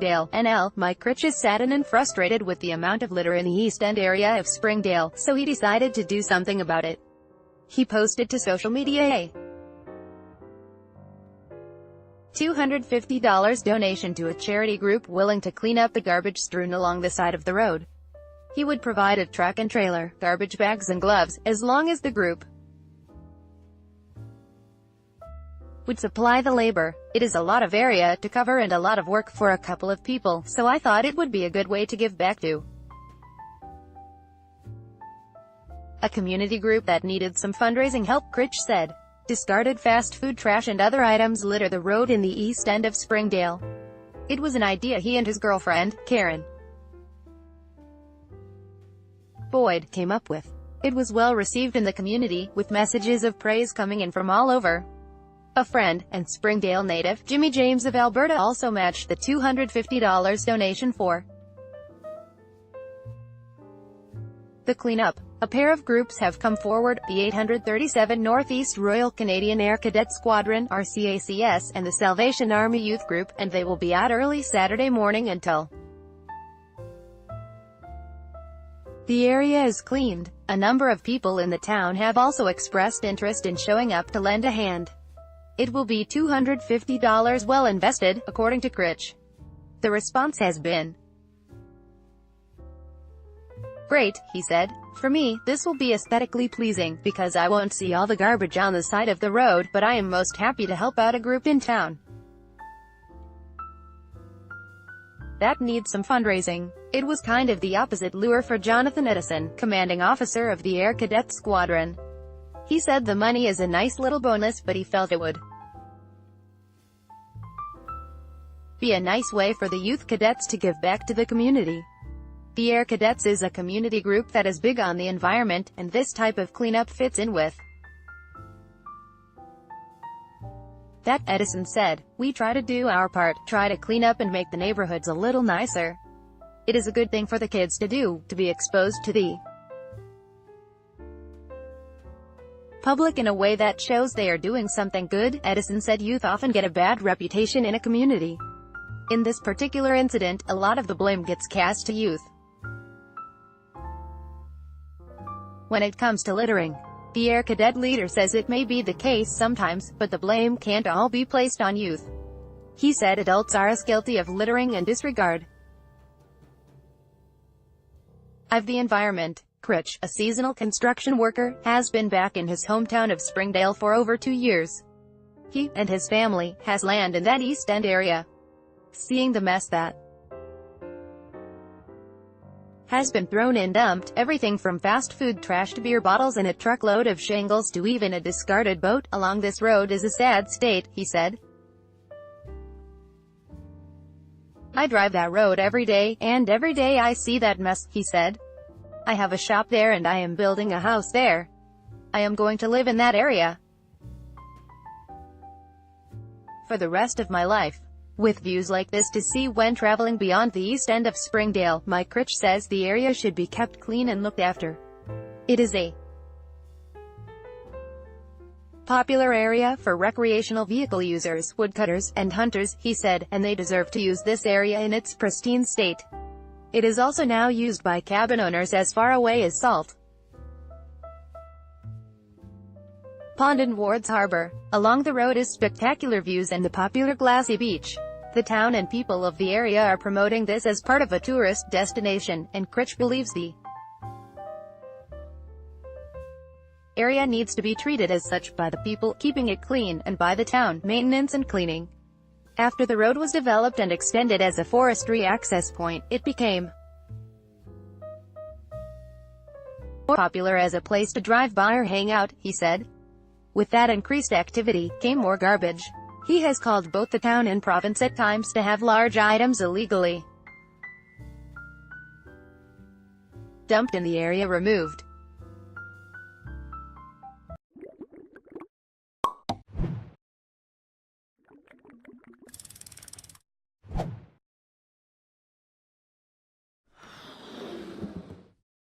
Springdale, NL. Mike Critch is saddened and frustrated with the amount of litter in the East End area of Springdale, so he decided to do something about it. He posted to social media a $250 donation to a charity group willing to clean up the garbage strewn along the side of the road. He would provide a truck and trailer, garbage bags and gloves, as long as the group would supply the labor. It is a lot of area to cover and a lot of work for a couple of people, so I thought it would be a good way to give back to a community group that needed some fundraising help, Critch said. Discarded fast food trash and other items litter the road in the East End of Springdale. It was an idea he and his girlfriend, Karen Boyd, came up with. It was well received in the community, with messages of praise coming in from all over. A friend, and Springdale native, Jimmy James of Alberta, also matched the $250 donation for the cleanup. A pair of groups have come forward, the 837 Northeast Royal Canadian Air Cadet Squadron, RCACS, and the Salvation Army Youth Group, and they will be out early Saturday morning until the area is cleaned. A number of people in the town have also expressed interest in showing up to lend a hand. It will be $250 well invested, according to Critch. The response has been great, he said. For me, this will be aesthetically pleasing, because I won't see all the garbage on the side of the road, but I am most happy to help out a group in town that needs some fundraising. It was kind of the opposite lure for Jonathan Edison, commanding officer of the Air Cadet Squadron. He said the money is a nice little bonus, but he felt it would be a nice way for the youth cadets to give back to the community. The Air Cadets is a community group that is big on the environment, and this type of cleanup fits in with that, Edison said. We try to do our part, try to clean up and make the neighborhoods a little nicer. It is a good thing for the kids to do, to be exposed to the public in a way that shows they are doing something good, Edison said. Youth often get a bad reputation in a community. In this particular incident, a lot of the blame gets cast to youth when it comes to littering. The Air Cadet leader says it may be the case sometimes, but the blame can't all be placed on youth. He said adults are as guilty of littering and disregard of the environment. Critch, a seasonal construction worker, has been back in his hometown of Springdale for over 2 years. He, and his family, has land in that East End area. Seeing the mess that has been thrown and dumped, everything from fast food trash to beer bottles and a truckload of shingles to even a discarded boat, along this road is a sad state, he said. I drive that road every day, and every day I see that mess, he said. I have a shop there and I am building a house there. I am going to live in that area for the rest of my life. With views like this to see when traveling beyond the East End of Springdale, Mike Critch says the area should be kept clean and looked after. It is a popular area for recreational vehicle users, woodcutters, and hunters, he said, and they deserve to use this area in its pristine state. It is also now used by cabin owners as far away as Salt Pond and Ward's Harbor. Along the road is spectacular views and the popular glassy beach. The town and people of the area are promoting this as part of a tourist destination, and Critch believes the area needs to be treated as such by the people, keeping it clean, and by the town, maintenance and cleaning. After the road was developed and extended as a forestry access point, it became more popular as a place to drive by or hang out, he said. With that increased activity, came more garbage. He has called both the town and province at times to have large items illegally dumped in the area removed.